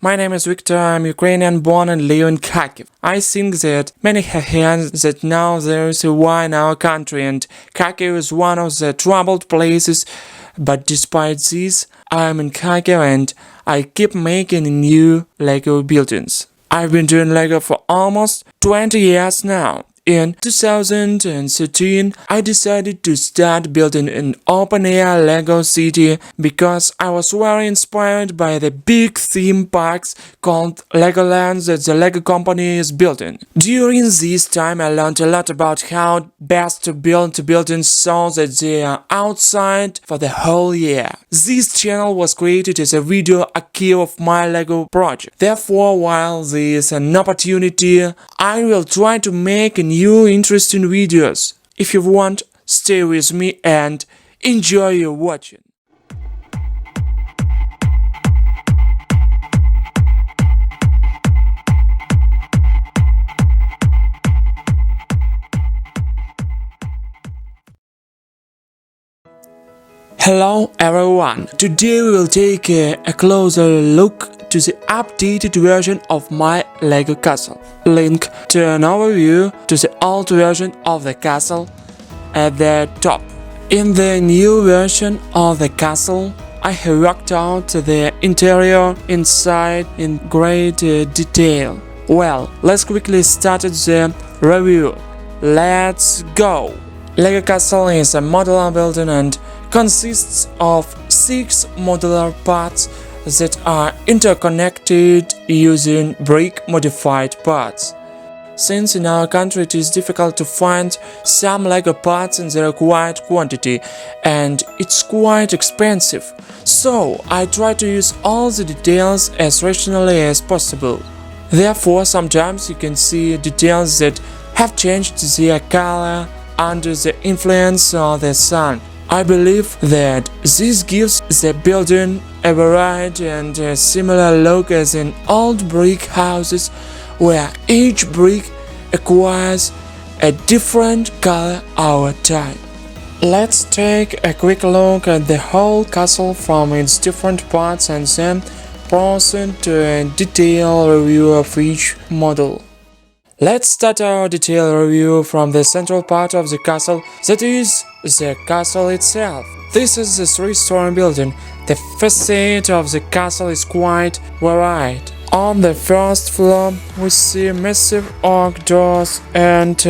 My name is Victor, I'm Ukrainian, born and live in Kharkov. I think that many have heard that now there is a war in our country and Kharkov is one of the troubled places, but despite this, I am in Kharkov and I keep making new Lego buildings. I've been doing Lego for almost 20 years now. In 2013, I decided to start building an open-air Lego city because I was very inspired by the big theme parks called Legoland that the Lego company is building. During this time, I learned a lot about how best to build buildings so that they are outside for the whole year. This channel was created as a video archive of my Lego project. Therefore, while there is an opportunity, I will try to make new interesting videos. If you want, stay with me and enjoy your watching. Hello everyone! Today we will take a closer look to the updated version of my Lego castle. Link to an overview to the old version of the castle at the top. In the new version of the castle, I have worked out the interior inside in great detail. Well, let's quickly start the review. Let's go! Lego Castle is a modular building and consists of 6 modular parts that are interconnected using brick-modified parts. Since in our country it is difficult to find some Lego parts in the required quantity and it's quite expensive, so I try to use all the details as rationally as possible. Therefore, sometimes you can see details that have changed their color under the influence of the sun. I believe that this gives the building a variety and a similar look as in old brick houses where each brick acquires a different color over time. Let's take a quick look at the whole castle from its different parts and then proceed to a detailed review of each model. Let's start our detailed review from the central part of the castle, that is, the castle itself. This is a 3-story building. The facade of the castle is quite varied. On the first floor, we see massive oak doors and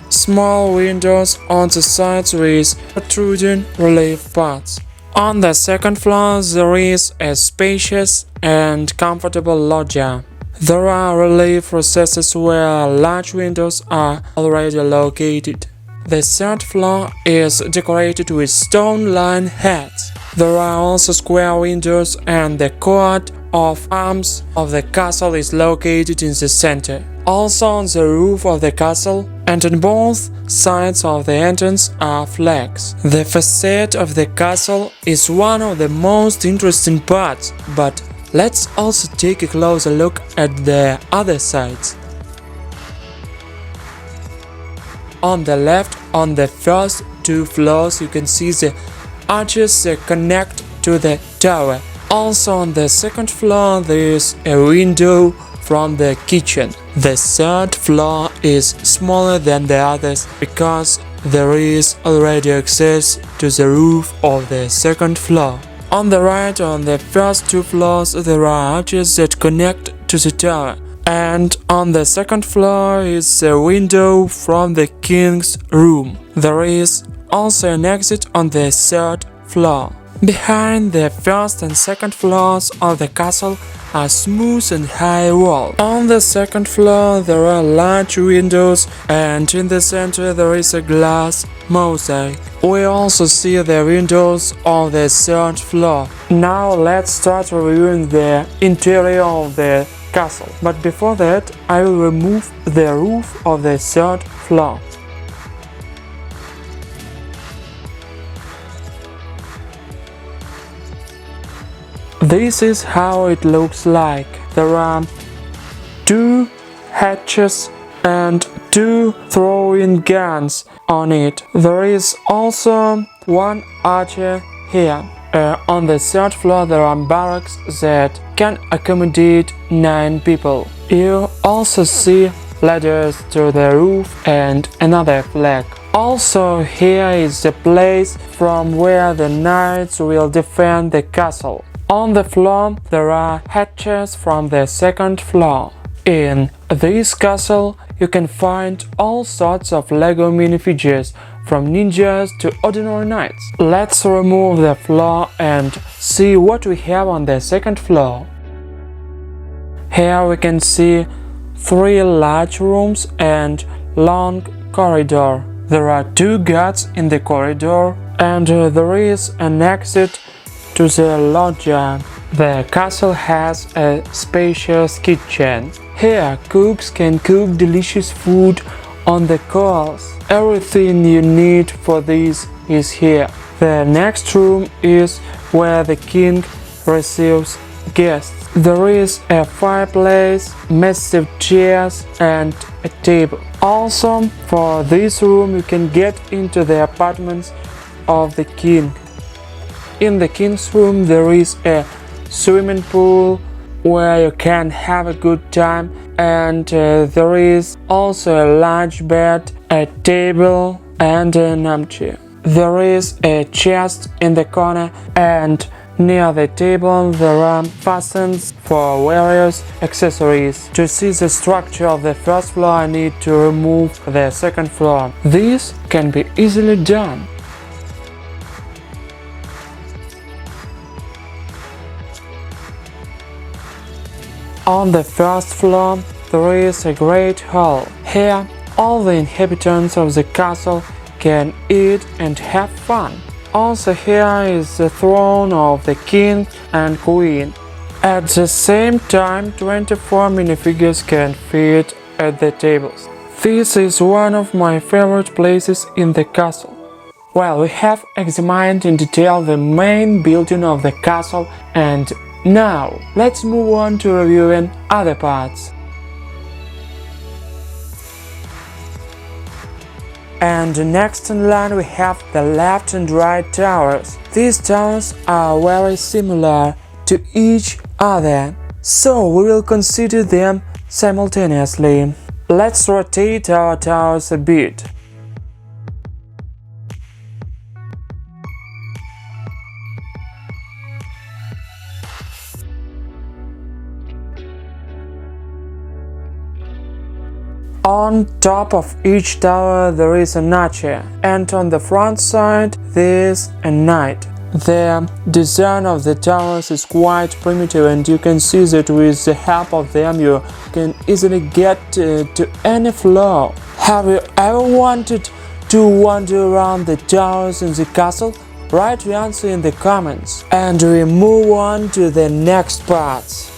small windows on the sides with protruding relief parts. On the second floor, there is a spacious and comfortable loggia. There are relief recesses where large windows are already located. The third floor is decorated with stone-lined heads. There are also square windows and the coat of arms of the castle is located in the center. Also on the roof of the castle and on both sides of the entrance are flags. The facade of the castle is one of the most interesting parts, but let's also take a closer look at the other sides. On the left, on the first 2 floors, you can see the arches that connect to the tower. Also on the second floor, there is a window from the kitchen. The third floor is smaller than the others because there is already access to the roof of the second floor. On the right, on the first 2 floors, there are arches that connect to the tower. And on the second floor is a window from the king's room. There is also an exit on the third floor. Behind the first and second floors of the castle are smooth and high walls. On the second floor there are large windows and in the center there is a glass mosaic. We also see the windows on the third floor. Now let's start reviewing the interior of the castle. But before that, I will remove the roof of the third floor. This is how it looks like. There are 2 hatches and 2 throwing guns on it. There is also 1 archer here. On the third floor there are barracks that can accommodate 9 people. You also see ladders to the roof and another flag. Also here is the place from where the knights will defend the castle. On the floor there are hatches from the second floor. In this castle you can find all sorts of Lego minifigures, from ninjas to ordinary knights. Let's remove the floor and see what we have on the second floor. Here we can see 3 large rooms and long corridor. There are 2 guards in the corridor and there is an exit to the loggia. The castle has a spacious kitchen. Here cooks can cook delicious food on the coals. Everything you need for this is here. The next room is where the king receives guests. There is a fireplace, massive chairs and a table. Also, for this room you can get into the apartments of the king. In the king's room there is a swimming pool where you can have a good time, and there is also a large bed, a table and an armchair. There is a chest in the corner, and near the table there are fastenings for various accessories. To see the structure of the first floor I need to remove the second floor. This can be easily done. On the first floor there is a great hall. Here all the inhabitants of the castle can eat and have fun. Also here is the throne of the king and queen. At the same time 24 minifigures can fit at the tables. This is one of my favorite places in the castle. Well, we have examined in detail the main building of the castle, and now let's move on to reviewing other parts. And next in line we have the left and right towers. These towers are very similar to each other, so we will consider them simultaneously. Let's rotate our towers a bit. On top of each tower there is an archer, and on the front side there is a knight. The design of the towers is quite primitive, and you can see that with the help of them you can easily get to any floor. Have you ever wanted to wander around the towers in the castle? Write your answer in the comments, and we move on to the next parts.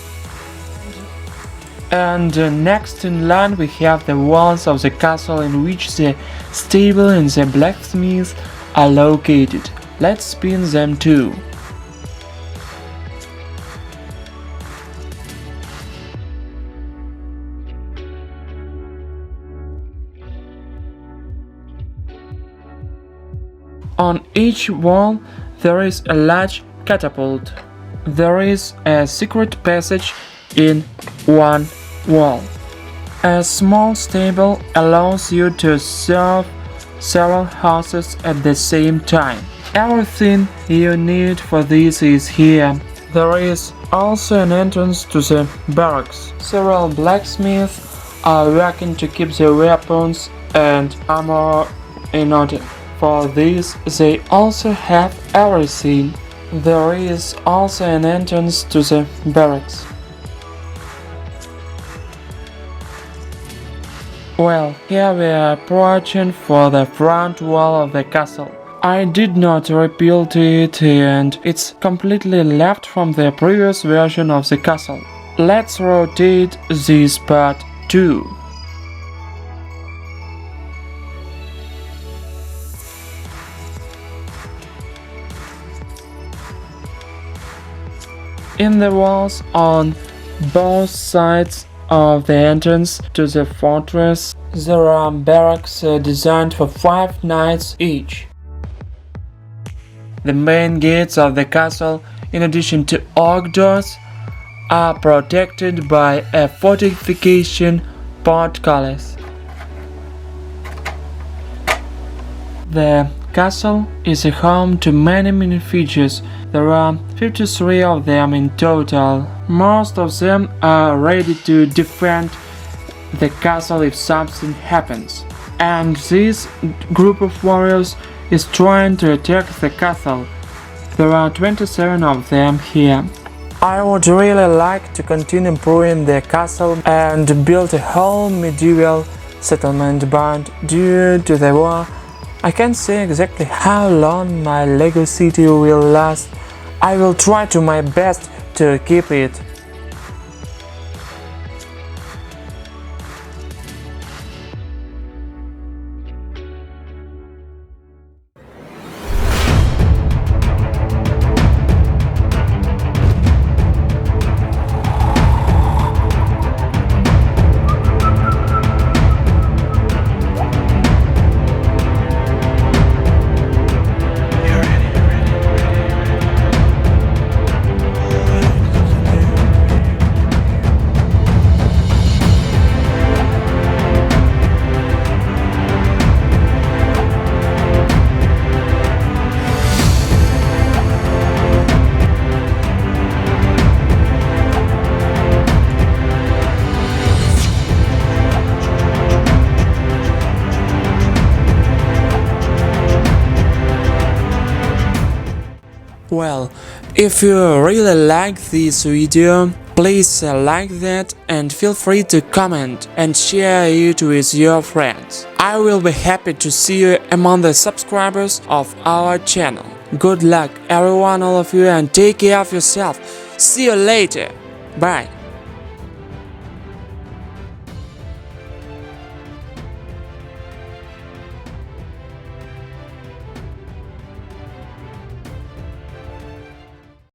And next in line we have the walls of the castle in which the stable and the blacksmith are located. Let's spin them too. On each wall there is a large catapult. There is a secret passage in one wall. A small stable allows you to serve several houses at the same time. Everything you need for this is here. There is also an entrance to the barracks. Several blacksmiths are working to keep their weapons and armor in order. For this they also have everything. There is also an entrance to the barracks. Well, here we are approaching for the front wall of the castle. I did not rebuild it, and it's completely left from the previous version of the castle. Let's rotate this part too. In the walls on both sides of the entrance to the fortress there are barracks designed for 5 knights each. The main gates of the castle, in addition to oak doors, are protected by a fortification portcullis. The castle is a home to many features. There are 53 of them in total. Most of them are ready to defend the castle if something happens. And this group of warriors is trying to attack the castle. There are 27 of them here. I would really like to continue improving the castle and build a whole medieval settlement, but due to the war, I can't say exactly how long my Lego city will last. I will try to my best to keep it. Well, if you really like this video, please like that and feel free to comment and share it with your friends. I will be happy to see you among the subscribers of our channel. Good luck everyone, all of you, and take care of yourself. See you later. Bye.